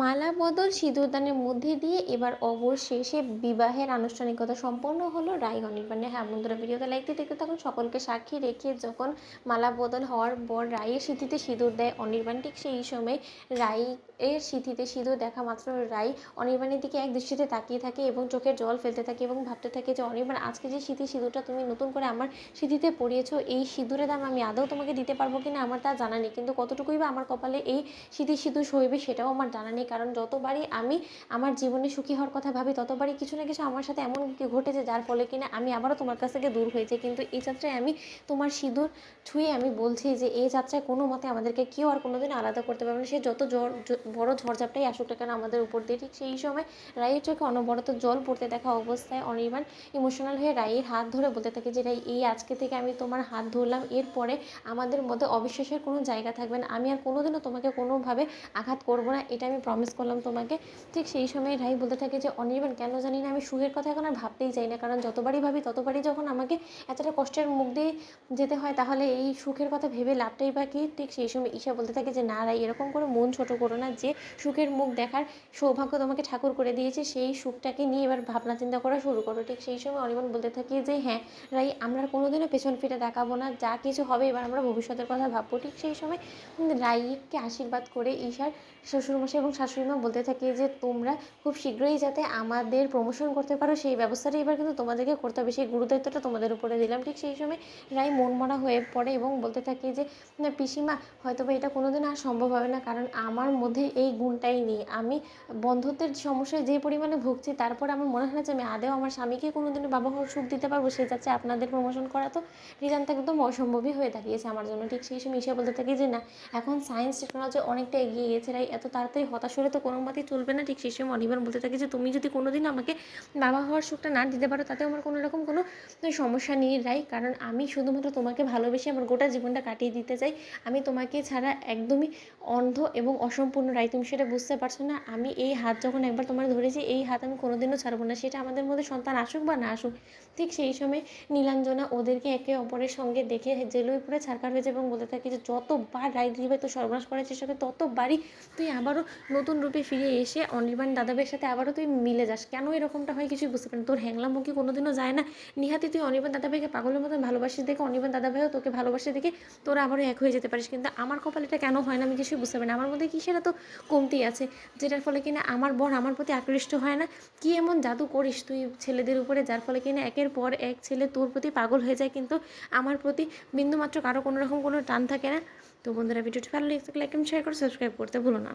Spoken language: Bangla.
মালা বদল সিঁদুরদানের মধ্যে দিয়ে এবার অবশেষে বিবাহের আনুষ্ঠানিকতা সম্পন্ন হলো রাই অনির্বাণের। হ্যাঁ বন্ধুরা, ভিডিওতে লাইক দিয়ে দেখতে থাকুন। সকলকে সাক্ষী রেখে যখন মালা বদল হওয়ার পর রাইয়ের সিঁথিতে সিঁদুর দেয় অনির্বাণ, ঠিক সেই সময় রাই এর সিঁথিতে সিঁদুর দেখা মাত্র রাই অনির্বাণের দিকে এক দৃষ্টিতে তাকিয়ে থাকে এবং চোখের জল ফেলতে থাকে এবং ভাবতে থাকে যে অনির্বাণ, আজকে যে সিঁদুরটা তুমি নতুন করে আমার সিঁথিতে পরিয়েছো, এই সিঁদুরের দাম আমি আদৌ তোমাকে দিতে পারবো কিনা আমার তা জানা নেই, কিন্তু কতটুকুই বা আমার কপালে এই সিঁদুর সইবে সেটাও আমার জানা নেই। কারণ যতবারই আমি আমার জীবনে সুখী হওয়ার কথা ভাবি ততবারই কিছু না কিছু আমার সাথে এমন ঘটেছে যার ফলে কিনা আমি আবারও তোমার কাছ থেকে দূর হয়েছি। কিন্তু এই যাত্রায় আমি তোমার সিঁদুর ছুঁয়ে আমি বলছি যে এই যাত্রায় কোনো মতে আমাদেরকে কেউ আর কোনোদিন আলাদা করতে পারবে না, সে যত বড় ঝড়ঝাপটাই আসুক না কেন আমাদের উপর দিয়ে। ঠিক সেই সময় রাইয়ের চোখে অনবরত জল পড়তে দেখা অবস্থায় অনির্বাণ ইমোশনাল হয়ে রাইয়ের হাত ধরে বলতে থাকে যে রাই, এই আজকে থেকে আমি তোমার হাত ধরলাম, এরপরে আমাদের মধ্যে অবিশ্বাসের কোনো জায়গা থাকবে না, আমি আর কোনোদিনও তোমাকে কোনোভাবে আঘাত করবো না, এটা আমি প্রমিস করলাম তোমাকে। ঠিক সেই সময় রাই বলতে থাকে যে অনির্বাণ, কেন জানি না আমি সুখের কথা এখন আর ভাবতেই চাই না, কারণ যতবারই ভাবি ততবারই যখন আমাকে এতটা কষ্টের মুখ দিয়ে যেতে হয়, তাহলে এই সুখের কথা ভেবে লাভটাই বা কী। ঠিক সেই সময় ঈশা বলতে থাকে যে না রাই, এরকম করে মন ছোট করো না, যে সুখের মুখ দেখার সৌভাগ্য তোমাকে ঠাকুর করে দিয়েছে সেই সুখটাকে নিয়ে এবার ভাবনা চিন্তা করা শুরু করো। ঠিক সেই সময় অনির্বাণ বলতে থাকি যে হ্যাঁ রাই, আমরা কোনোদিনও পেছন ফিরে দেখাবো না, যা কিছু হবে এবার আমরা ভবিষ্যতের কথা ভাববো। ঠিক সেই সময় রাইকে আশীর্বাদ করে ঈশার শ্বশুরমশাই এবং শাশুড়িমা বলতে থাকে যে তোমরা খুব শীঘ্রই যাতে আমাদের প্রমোশন করতে পারো সেই ব্যবস্থাটা এবার কিন্তু তোমাদেরকে করতে হবে, সেই গুরুদায়িত্বটা তোমাদের উপরে দিলাম। ঠিক সেই সময় রাই মনমরা হয়ে পড়ে এবং বলতে থাকে যে পিসিমা, হয়তো বা এটা কোনোদিন আর সম্ভব হবে না, কারণ আমার মধ্যে এই গুণটাই নেই, আমি বন্ধুত্বের সমস্যায় যে পরিমাণে ভুগছি তারপর আমার মনে হয় না যে আমি আদেও আমার স্বামীকে কোনোদিনও বাবা হওয়ার সুখ দিতে পারবো, সে যাচ্ছে আপনাদের প্রমোশন করা তো নিতান্ত একদম অসম্ভবই হয়ে দাঁড়িয়েছে আমার জন্য। ঠিক সেই সময় ঈশা বলতে থাকে যে না, এখন সায়েন্স টেকনোলজি অনেকটা এগিয়ে গেছে রাই, এত তাড়াতাড়ি হতাশ হলে তো কোনো মতেই চলবে না। ঠিক সেই সময় অনির্বাণ বলতে থাকে যে তুমি যদি কোনোদিন আমাকে বাবা হওয়ার সুখটা না দিতে পারো তাতে আমার কোনো রকম কোনো সমস্যা নেই রাই, কারণ আমি শুধুমাত্র তোমাকে ভালোবেসে আমার গোটা জীবনটা কাটিয়ে দিতে চাই, আমি তোমাকে ছাড়া একদমই অন্ধ এবং অসম্পূর্ণ রাই, তুমি সেটা বুঝতে পারছো না। আমি এই হাত যখন একবার তোমার ধরেছি এই হাত আমি কোনোদিনও ছাড়বো না, সেটা আমাদের মধ্যে সন্তান আসুক বা না আসুক। ঠিক সেই সময় নীলাঞ্জনা ওদেরকে একে অপরের সঙ্গে দেখে জেলুই পড়ে ছাড়কার হয়েছে এবং বলতে থাকে যে যতবার রাই দিদিভাই তো সর্বনাশ করার চেষ্টা করে ততবারই তুই আবারও নতুন রূপে ফিরে এসে অনির্বাণ দাদাভাইয়ের সাথে আবারও তুই মিলে যাস, কেন এরকমটা হয় কিছুই বুঝতে পারি না, তোর হ্যাংলাম মুখে কোনোদিনও যায় না, নিহাতি তুই অনির্বাণ দাদাভাইকে পাগলের মতন ভালোবাসিস দেখে অনির্বাণ দাদাভাইও তোকে ভালোবাসে দেখে তোরা আবারও এক হয়ে যেতে পারিস, কিন্তু আমার কপালে এটা কেন হয় না আমি কিছুই বুঝতে পারি না, আমার মধ্যে কিসের এত কমতি আছে যেটার ফলে কিনা আমার বোন আমার প্রতি আকৃষ্ট হয় না, কি এমন জাদু করিস তুই ছেলেদের উপরে যার ফলে কিনা একের পর এক ছেলে তোর প্রতি পাগল হয়ে যায়, কিন্তু আমার প্রতি বিন্দুমাত্র কারো কোনো রকম কোনো টান থাকে না। তো বন্ধুরা, ভিডিওটি ভালো লাগলে লাইক এবং শেয়ার করে সাবস্ক্রাইব করতে ভুলো না।